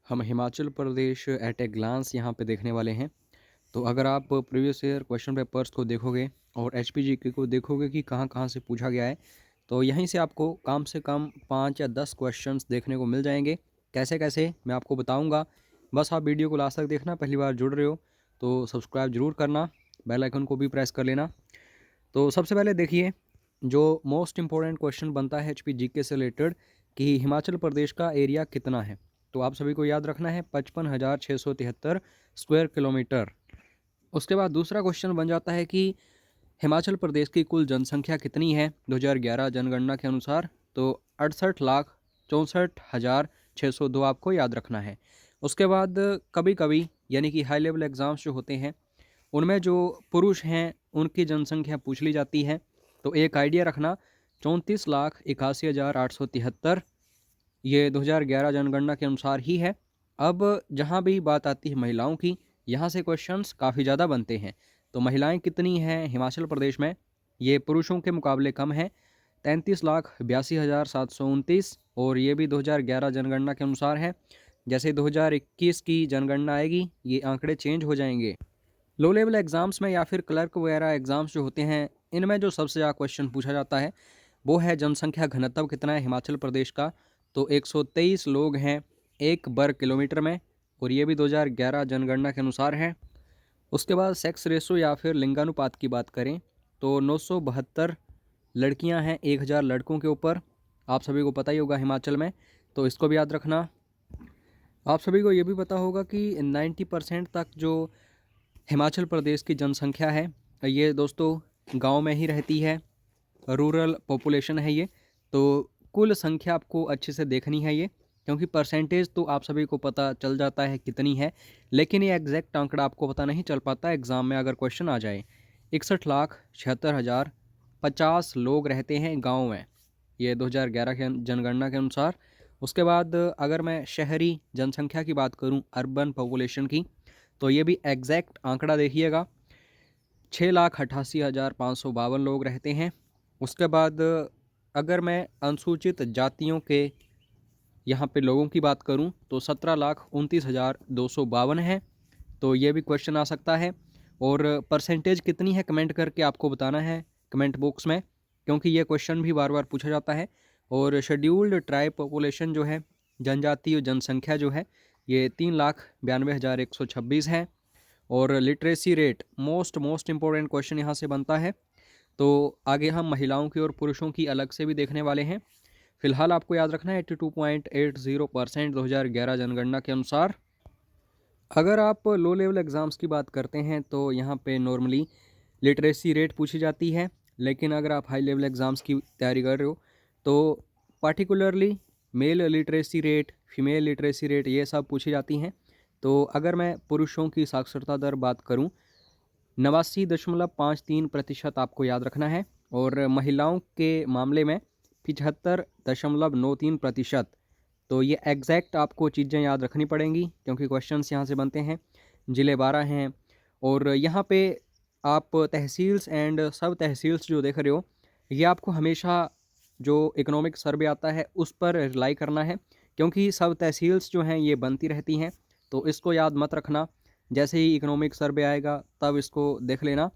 हम Himachal Pradesh eight a glance यहाँ पे देखने वाले हैं। तो अगर आप प्रीवियस ईयर क्वेश्चन पेपर्स को देखोगे और एचपीजीके को देखोगे कि कहाँ कहाँ से पूछा गया है, तो यहीं से आपको कम से कम 5 या 10 क्वेश्चंस देखने को मिल जाएंगे। कैसे कैसे मैं आपको बताऊंगा। बस आप वीडियो को लास्ट तक देखना। पहली बार जुड़ रहे हो तो सब्सक्राइब जरूर करना, बेल आइकन को भी प्रेस कर लेना। तो सबसे पहले देखिए, जो मोस्ट इम्पोर्टेंट क्वेश्चन बनता है एचपीजीके से रिलेटेड कि हिमाचल प्रदेश का एरिया कितना है। तो आप सभी को याद रखना है 55,673 स्क्वायर किलोमीटर। उसके बाद दूसरा क्वेश्चन बन जाता है कि हिमाचल प्रदेश की कुल जनसंख्या कितनी है 2011 जनगणना के अनुसार। तो 68,64,602 आपको याद रखना है। उसके बाद कभी कभी यानी कि हाई लेवल एग्ज़ाम्स जो होते हैं उनमें जो पुरुष हैं उनकी जनसंख्या पूछ ली जाती है। तो एक आइडिया रखना, 34,81,873 ये 2011 जनगणना के अनुसार ही है। अब जहाँ भी बात आती है महिलाओं की, यहाँ से क्वेश्चंस काफ़ी ज़्यादा बनते हैं। तो महिलाएं कितनी हैं हिमाचल प्रदेश में, ये पुरुषों के मुकाबले कम है, 33,82,729। और ये भी 2011 जनगणना के अनुसार है। जैसे 2021 की जनगणना आएगी ये आंकड़े चेंज हो जाएंगे। लो लेवल एग्ज़ाम्स में या फिर क्लर्क वगैरह एग्ज़ाम्स जो होते हैं इनमें जो सबसे ज़्यादा क्वेश्चन पूछा जाता है वो है जनसंख्या घनत्व कितना है हिमाचल प्रदेश का। तो 123 लोग हैं 1 वर्ग किलोमीटर में, और ये भी 2011 जनगणना के अनुसार है। उसके बाद सेक्स रेशो या फिर लिंगानुपात की बात करें तो 972 लड़कियां हैं 1000 लड़कों के ऊपर। आप सभी को पता ही होगा हिमाचल में, तो इसको भी याद रखना। आप सभी को ये भी पता होगा कि 90% तक जो हिमाचल प्रदेश की जनसंख्या है ये दोस्तों गांव में ही रहती है, रूरल पॉपुलेशन है ये। तो कुल संख्या आपको अच्छे से देखनी है ये, क्योंकि परसेंटेज तो आप सभी को पता चल जाता है कितनी है, लेकिन ये एग्जैक्ट आंकड़ा आपको पता नहीं चल पाता एग्ज़ाम में अगर क्वेश्चन आ जाए। 61,76,050 लोग रहते हैं गाँव में, ये 2011 के जनगणना के अनुसार। उसके बाद अगर मैं शहरी जनसंख्या की बात करूं, अर्बन पॉपुलेशन की, तो ये भी एग्जैक्ट आंकड़ा देखिएगा, 6,88,552 लोग रहते हैं। उसके बाद अगर मैं अनुसूचित जातियों के यहाँ पे लोगों की बात करूँ तो 17,29,252 है। तो ये भी क्वेश्चन आ सकता है। और परसेंटेज कितनी है कमेंट करके आपको बताना है कमेंट बॉक्स में, क्योंकि ये क्वेश्चन भी बार बार पूछा जाता है। और शेड्यूल्ड ट्राइब पॉपुलेशन जो है, जनजातीय जनसंख्या जो है, ये 3,92,126 है। और literacy rate most important question यहाँ से बनता है। तो आगे हम महिलाओं की और पुरुषों की अलग से भी देखने वाले हैं। फिलहाल आपको याद रखना है 82.80% 2011 जनगणना के अनुसार। अगर आप लो लेवल एग्ज़ाम्स की बात करते हैं तो यहाँ पे नॉर्मली लिटरेसी रेट पूछी जाती है, लेकिन अगर आप हाई लेवल एग्ज़ाम्स की तैयारी कर रहे हो तो particularly mail literacy rate, female literacy rate ये सब पूछी जाती हैं। तो अगर मैं पुरुषों की साक्षरता दर बात करूँ, 89.53% आपको याद रखना है। और महिलाओं के मामले में 75.93%। तो ये एग्जैक्ट आपको चीज़ें याद रखनी पड़ेंगी, क्योंकि क्वेश्चंस यहाँ से बनते हैं। ज़िले 12 हैं, और यहाँ पे आप तहसील्स एंड सब तहसील्स जो देख रहे हो, ये आपको हमेशा जो इकोनॉमिक सर्वे आता है उस पर रिलाई करना है, क्योंकि सब तहसील्स जो हैं ये बनती रहती हैं। तो इसको याद मत रखना, जैसे ही इकोनॉमिक सर्वे आएगा तब इसको देख लेना।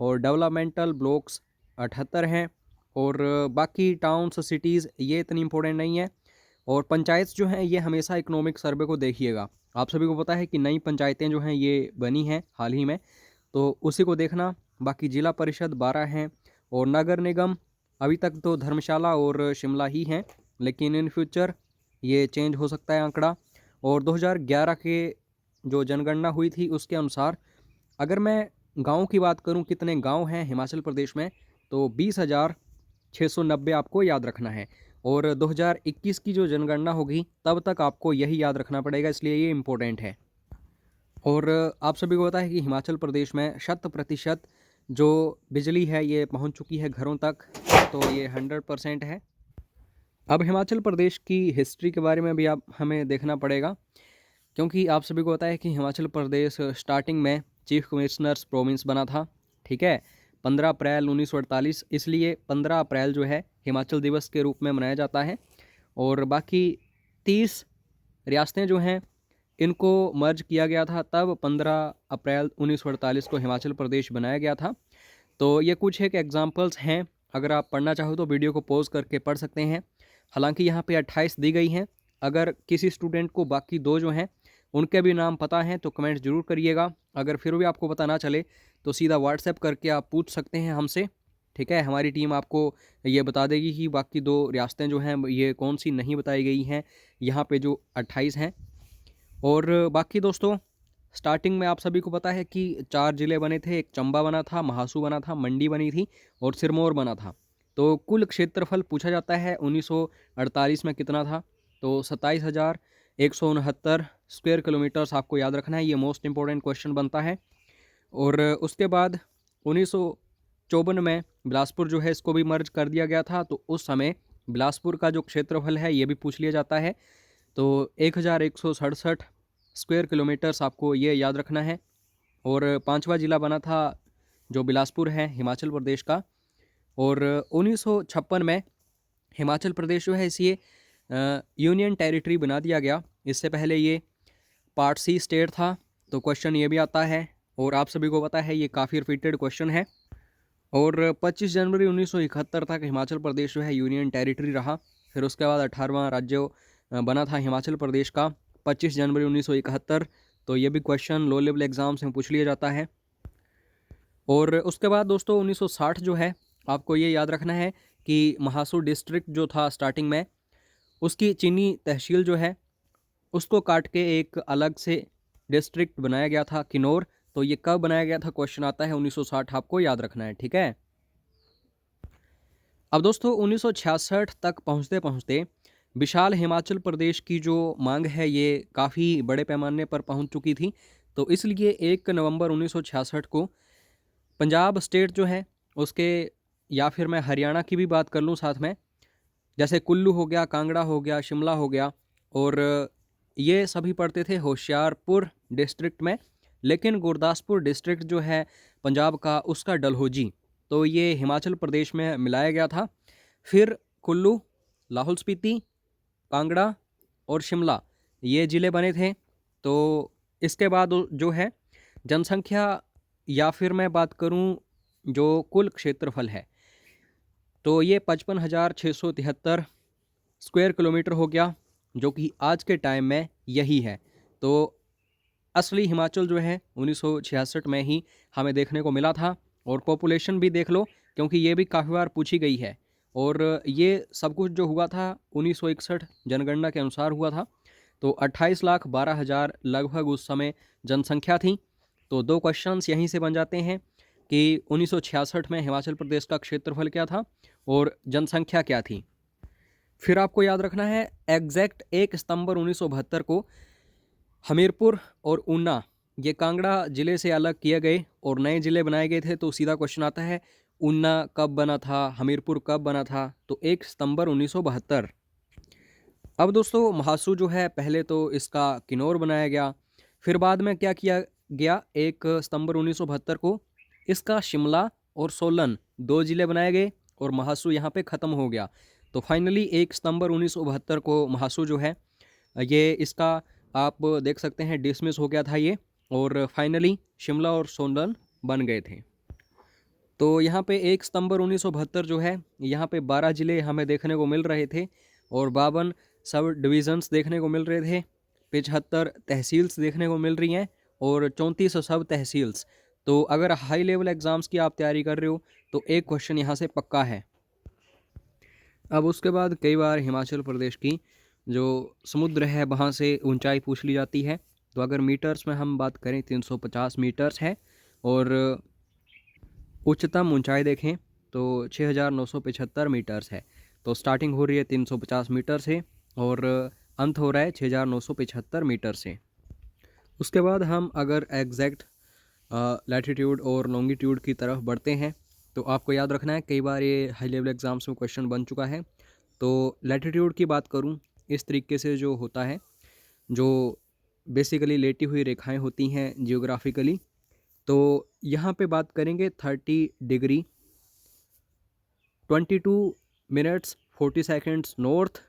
और डेवलपमेंटल ब्लॉक्स 78 हैं। और बाकी टाउन्स सिटीज़ ये इतनी इंपॉर्टेंट नहीं है। और पंचायत जो हैं ये हमेशा इकोनॉमिक सर्वे को देखिएगा। आप सभी को पता है कि नई पंचायतें जो हैं ये बनी हैं हाल ही में, तो उसी को देखना। बाकी जिला परिषद 12 हैं, और नगर निगम अभी तक तो धर्मशाला और शिमला ही हैं, लेकिन इन फ्यूचर ये चेंज हो सकता है आंकड़ा। और 2011 के जो जनगणना हुई थी उसके अनुसार अगर मैं गाँव की बात करूँ, कितने गाँव हैं हिमाचल प्रदेश में, तो 20,690 आपको याद रखना है। और 2021 की जो जनगणना होगी तब तक आपको यही याद रखना पड़ेगा, इसलिए ये इम्पोर्टेंट है। और आप सभी को पता है कि हिमाचल प्रदेश में 100% जो बिजली है ये पहुंच चुकी है घरों तक, तो ये 100% है। अब हिमाचल प्रदेश की हिस्ट्री के बारे में भी आप हमें देखना पड़ेगा, क्योंकि आप सभी को पता है कि हिमाचल प्रदेश स्टार्टिंग में चीफ कमिश्नर्स प्रोविंस बना था, ठीक है, 15 अप्रैल 1948। इसलिए 15 अप्रैल जो है हिमाचल दिवस के रूप में मनाया जाता है। और बाकी 30 रियासतें जो हैं इनको मर्ज किया गया था, तब 15 अप्रैल 1948 को हिमाचल प्रदेश बनाया गया था। तो ये कुछ एक एग्जांपल्स हैं, अगर आप पढ़ना चाहो तो वीडियो को पॉज करके पढ़ सकते हैं। हालांकि यहाँ पे 28 दी गई हैं। अगर किसी स्टूडेंट को बाकी दो जो हैं उनके भी नाम पता हैं तो कमेंट ज़रूर करिएगा। अगर फिर भी आपको पता ना चले तो सीधा व्हाट्सएप करके आप पूछ सकते हैं हमसे, ठीक है। हमारी टीम आपको ये बता देगी कि बाकी दो रियासतें जो हैं ये कौन सी नहीं बताई गई हैं यहाँ पे जो 28 हैं। और बाकी दोस्तों, स्टार्टिंग में आप सभी को पता है कि 4 ज़िले बने थे, एक चंबा बना था, महासू बना था, मंडी बनी थी और सिरमौर बना था। तो कुल क्षेत्रफल पूछा जाता है 1948 में कितना था, तो 27,169 स्क्वायर किलोमीटर्स आपको याद रखना है। ये मोस्ट इंपॉर्टेंट क्वेश्चन बनता है। और उसके बाद 1954 में बिलासपुर जो है इसको भी मर्ज कर दिया गया था। तो उस समय बिलासपुर का जो क्षेत्रफल है ये भी पूछ लिया जाता है। तो 1167 स्क्वायर किलोमीटर्स आपको ये याद रखना है। और 5वां ज़िला बना था जो बिलासपुर है हिमाचल प्रदेश का। और 1956 में हिमाचल प्रदेश जो है इसे यूनियन टेरिटरी बना दिया गया। इससे पहले ये पार्ट सी स्टेट था। तो क्वेश्चन ये भी आता है और आप सभी को पता है ये काफ़ी रिपीटेड क्वेश्चन है। और 25 जनवरी 1971 तक हिमाचल प्रदेश जो है यूनियन टेरिटरी रहा। फिर उसके बाद 18वां राज्य बना था हिमाचल प्रदेश का 25 जनवरी 1971। तो ये भी क्वेश्चन लो लेवल एग्जाम्स में पूछ लिया जाता है। और उसके बाद दोस्तों 1960 जो है आपको ये याद रखना है कि महासू डिस्ट्रिक्ट जो था स्टार्टिंग में, उसकी चीनी तहसील जो है उसको काट के एक अलग से डिस्ट्रिक्ट बनाया गया था किन्नौर। तो ये कब बनाया गया था क्वेश्चन आता है 1960, आपको याद रखना है, ठीक है। अब दोस्तों 1966 तक पहुंचते पहुंचते विशाल हिमाचल प्रदेश की जो मांग है ये काफ़ी बड़े पैमाने पर पहुंच चुकी थी। तो इसलिए 1 नवंबर 1966 को पंजाब स्टेट जो है उसके, या फिर मैं हरियाणा की भी बात कर लूँ साथ में, जैसे कुल्लू हो गया, कांगड़ा हो गया, शिमला हो गया, और ये सभी पड़ते थे होशियारपुर डिस्ट्रिक्ट में। लेकिन गुरदासपुर डिस्ट्रिक्ट जो है पंजाब का उसका डलहौजी, तो ये हिमाचल प्रदेश में मिलाया गया था। फिर कुल्लू, लाहौल स्पीति, कांगड़ा और शिमला ये ज़िले बने थे। तो इसके बाद जो है जनसंख्या, या फिर मैं बात करूं जो कुल क्षेत्रफल है, तो ये 55,673 स्क्वायर किलोमीटर हो गया, जो कि आज के टाइम में यही है। तो असली हिमाचल जो है 1966 में ही हमें देखने को मिला था। और पॉपुलेशन भी देख लो, क्योंकि ये भी काफ़ी बार पूछी गई है। और ये सब कुछ जो हुआ था 1961 जनगणना के अनुसार हुआ था। तो 28,12,000 लगभग उस समय जनसंख्या थी। तो दो क्वेश्चंस यहीं से बन जाते हैं कि 1966 में हिमाचल प्रदेश का क्षेत्रफल क्या था और जनसंख्या क्या थी। फिर आपको याद रखना है एग्जैक्ट 1 सितंबर 1972 को हमीरपुर और ऊना ये कांगड़ा ज़िले से अलग किए गए और नए ज़िले बनाए गए थे। तो सीधा क्वेश्चन आता है ऊना कब बना था, हमीरपुर कब बना था, तो 1 सितंबर 1972। अब दोस्तों महासू जो है पहले तो इसका किन्नौर बनाया गया, फिर बाद में क्या किया गया, 1 सितंबर 1972 को इसका शिमला और सोलन दो ज़िले बनाए गए और महासू यहाँ पे ख़त्म हो गया। तो फाइनली 1 सितंबर 1972 को महासू जो है ये इसका आप देख सकते हैं डिसमिस हो गया था ये, और फाइनली शिमला और सोलन बन गए थे। तो यहाँ पे 1 सितंबर 1972 जो है यहाँ पे 12 ज़िले हमें देखने को मिल रहे थे और 52 सब डिविज़न्स देखने को मिल रहे थे, 75 तहसील्स देखने को मिल रही हैं और 34 सब तहसील्स। तो अगर हाई लेवल एग्ज़ाम्स की आप तैयारी कर रहे हो तो एक क्वेश्चन यहाँ से पक्का है। अब उसके बाद कई बार हिमाचल प्रदेश की जो समुद्र है वहाँ से ऊंचाई पूछ ली जाती है। तो अगर मीटर्स में हम बात करें 350 मीटर्स है और उच्चतम ऊंचाई देखें तो 6,975 मीटर्स है। तो स्टार्टिंग हो रही है 350 मीटर से और अंत हो रहा है 6,975 मीटर से। उसके बाद हम अगर एग्जैक्ट लैटिट्यूड और लॉन्गिट्यूड की तरफ बढ़ते हैं तो आपको याद रखना है, कई बार ये हाई लेवल एग्ज़ाम्स में क्वेश्चन बन चुका है। तो लैटिट्यूड की बात करूं, इस तरीके से जो होता है, जो बेसिकली लेटी हुई रेखाएं होती हैं जियोग्राफिकली, तो यहाँ पे बात करेंगे 30 degree 22 minutes 40 seconds north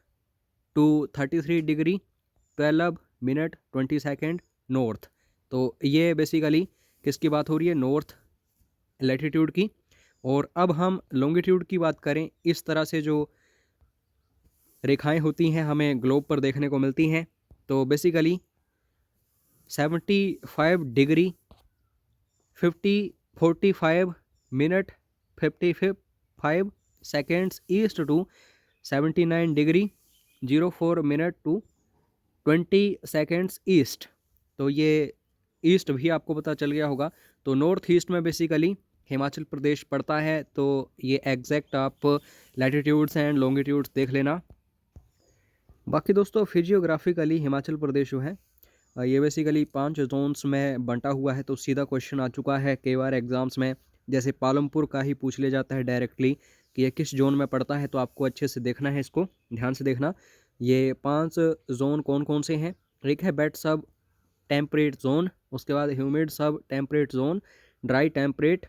to 33 degree 12 minute 20 second north. तो ये बेसिकली किसकी बात हो रही है, नॉर्थ लैटिट्यूड की। और अब हम लॉन्गिट्यूड की बात करें, इस तरह से जो रेखाएं होती हैं हमें ग्लोब पर देखने को मिलती हैं। तो basically 75 degree 45 minute 55 seconds east to 79 degree 04 minute to 20 seconds east. तो ये ईस्ट भी आपको पता चल गया होगा। तो नॉर्थ ईस्ट में बेसिकली हिमाचल प्रदेश पड़ता है। तो ये एग्जैक्ट आप लैटिट्यूड्स एंड लॉन्गिट्यूड्स देख लेना। बाकी दोस्तों फिजियोग्राफिकली हिमाचल प्रदेश जो है ये बेसिकली 5 जोन्स में बंटा हुआ है। तो सीधा क्वेश्चन आ चुका है कई बार एग्जाम्स में, जैसे पालमपुर का ही पूछ लिया जाता है डायरेक्टली कि ये किस जोन में पड़ता है। तो आपको अच्छे से देखना है, इसको ध्यान से देखना। ये 5 जोन कौन कौन से हैं। एक है वेट सब टेम्परेट जोन, उसके बाद ह्यूमिड सब temperate zone, dry temperate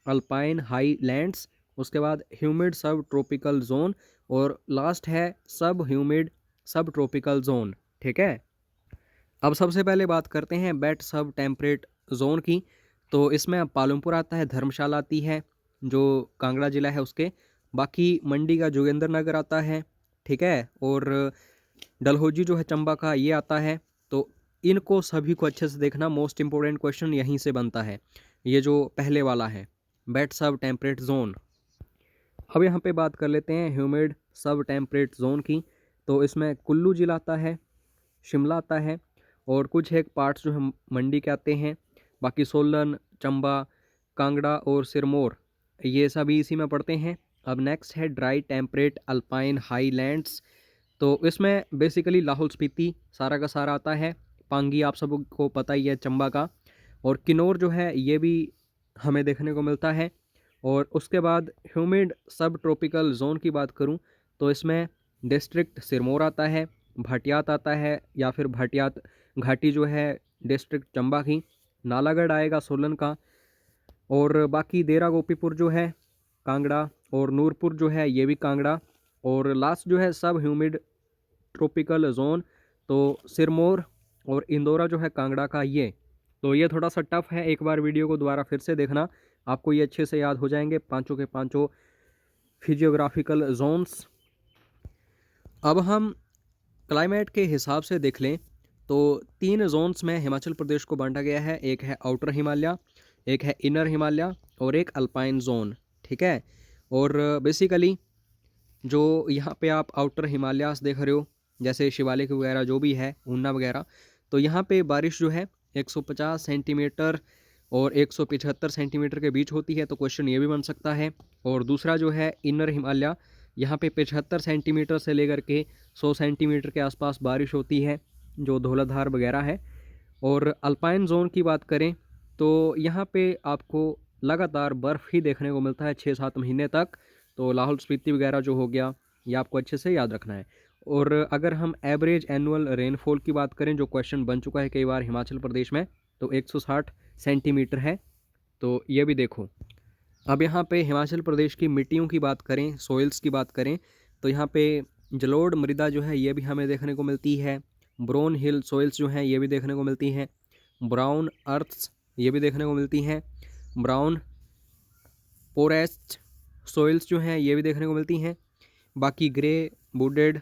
alpine high lands, उसके बाद ह्यूमिड सब ट्रॉपिकल जोन, और लास्ट है सब ह्यूमिड सब ट्रॉपिकल जोन। ठीक है, अब सबसे पहले बात करते हैं वेट सब टेम्परेट जोन की। तो इसमें पालमपुर आता है, धर्मशाला आती है जो कांगड़ा जिला है उसके, बाकी मंडी का जोगिंद्रनगर आता है, ठीक है, और डलहौजी जो है चंबा का ये आता है। तो इनको सभी को अच्छे से देखना, मोस्ट इंपॉर्टेंट क्वेश्चन यहीं से बनता है, ये जो पहले वाला है वेट सब टेम्परेट जोन। अब यहाँ पे बात कर लेते हैं ह्यूमिड सब टेम्परेट जोन की। तो इसमें कुल्लू जिला आता है, शिमला आता है, और कुछ एक पार्ट्स जो है मंडी के आते हैं। बाकी सोलन, चंबा, कांगड़ा और सिरमौर ये सभी इसी में पड़ते हैं। अब नेक्स्ट है ड्राई टेम्परेट अल्पाइन हाईलैंड्स। तो इसमें बेसिकली लाहौल स्पीति सारा का सारा आता है, पांगी आप सबको पता ही है चंबा का, और किन्नौर जो है ये भी हमें देखने को मिलता है। और उसके बाद ह्यूमिड सब ट्रॉपिकल जोन की बात करूं तो इसमें डिस्ट्रिक्ट सिरमौर आता है, भाटियात आता है, या फिर भाटियात घाटी जो है डिस्ट्रिक्ट चंबा की, नालागढ़ आएगा सोलन का, और बाकी देरा गोपीपुर जो है कांगड़ा, और नूरपुर जो है ये भी कांगड़ा, और लास्ट जो है सब ह्यूमिड ट्रॉपिकल जोन तो सिरमौर और इंदौरा जो है कांगड़ा का ये। तो ये थोड़ा सा टफ है, एक बार वीडियो को दोबारा फिर से देखना, आपको ये अच्छे से याद हो जाएंगे पांचों के पांचों फिजियोग्राफिकल जोन्स। अब हम क्लाइमेट के हिसाब से देख लें तो 3 जोन्स में हिमाचल प्रदेश को बांटा गया है। एक है आउटर हिमालय, एक है इनर हिमालय, और एक अल्पाइन जोन। ठीक है, और बेसिकली जो यहाँ पे आप आउटर हिमालयास देख रहे हो, जैसे शिवालिक वगैरह जो भी है, ऊना वगैरह, तो यहाँ पे बारिश जो है 150 सेंटीमीटर और 175 सेंटीमीटर के बीच होती है। तो क्वेश्चन ये भी बन सकता है। और दूसरा जो है इनर हिमालय, यहाँ पे 75 सेंटीमीटर से लेकर के 100 सेंटीमीटर के आसपास बारिश होती है, जो धौलाधार वगैरह है। और अल्पाइन जोन की बात करें तो यहाँ पे आपको लगातार बर्फ़ ही देखने को मिलता है 6-7 महीने तक। तो लाहौल स्पीति वगैरह जो हो गया, ये आपको अच्छे से याद रखना है। और अगर हम एवरेज एनुअल रेनफॉल की बात करें, जो क्वेश्चन बन चुका है कई बार हिमाचल प्रदेश में, तो 160 सेंटीमीटर है। तो ये भी देखो। अब यहाँ पे हिमाचल प्रदेश की मिट्टियों की बात करें, सॉइल्स की बात करें, तो यहाँ पे जलोढ़ मृदा जो है ये भी हमें देखने को मिलती है। ब्राउन हिल सॉइल्स जो हैं ये भी देखने को मिलती हैं। ब्राउन अर्थ्स ये भी देखने को मिलती हैं। ब्राउन पोरेस्ट सॉइल्स जो हैं ये भी देखने को मिलती हैं। बाकी ग्रे वुडेड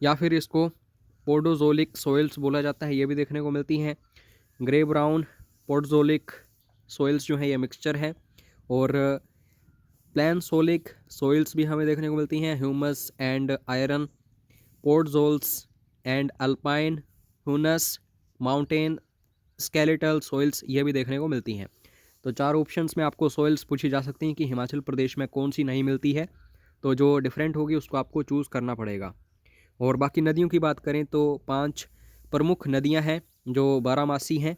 या फिर इसको पोडोजोलिक सॉइल्स बोला जाता है, ये भी देखने को मिलती हैं। ग्रे ब्राउन पोडोजोलिक सॉइल्स जो है ये मिक्सचर है। और प्लानसोलिक सॉइल्स भी हमें देखने को मिलती हैं, humus and iron, podzols and alpine humus mountain skeletal soils ये भी देखने को मिलती हैं। तो 4 ऑप्शंस में आपको सॉइल्स पूछी जा सकती हैं कि हिमाचल प्रदेश में कौन सी नहीं मिलती है। तो जो डिफरेंट होगी उसको आपको चूज़ करना पड़ेगा। और बाकी नदियों की बात करें तो 5 प्रमुख नदियां हैं जो बारहमासी हैं,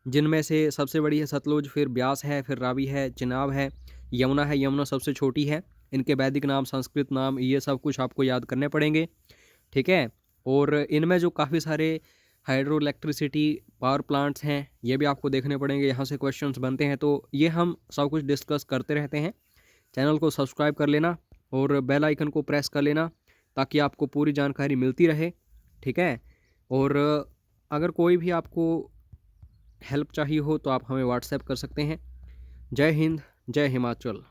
जिनमें से सबसे बड़ी है सतलुज, फिर ब्यास है, फिर रावी है, चिनाब है, यमुना है। यमुना सबसे छोटी है। इनके वैदिक नाम, संस्कृत नाम, ये सब कुछ आपको याद करने पड़ेंगे। ठीक है, और इनमें जो काफ़ी सारे हाइड्रो इलेक्ट्रिसिटी पावर प्लांट्स हैं ये भी आपको देखने पड़ेंगे, यहाँ से क्वेश्चंस बनते हैं। तो ये हम सब कुछ डिस्कस करते रहते हैं। चैनल को सब्सक्राइब कर लेना और बेल आइकन को प्रेस कर लेना ताकि आपको पूरी जानकारी मिलती रहे। ठीक है, और अगर कोई भी आपको हेल्प चाहिए हो तो आप हमें व्हाट्सएप कर सकते हैं। जय हिंद, जय हिमाचल।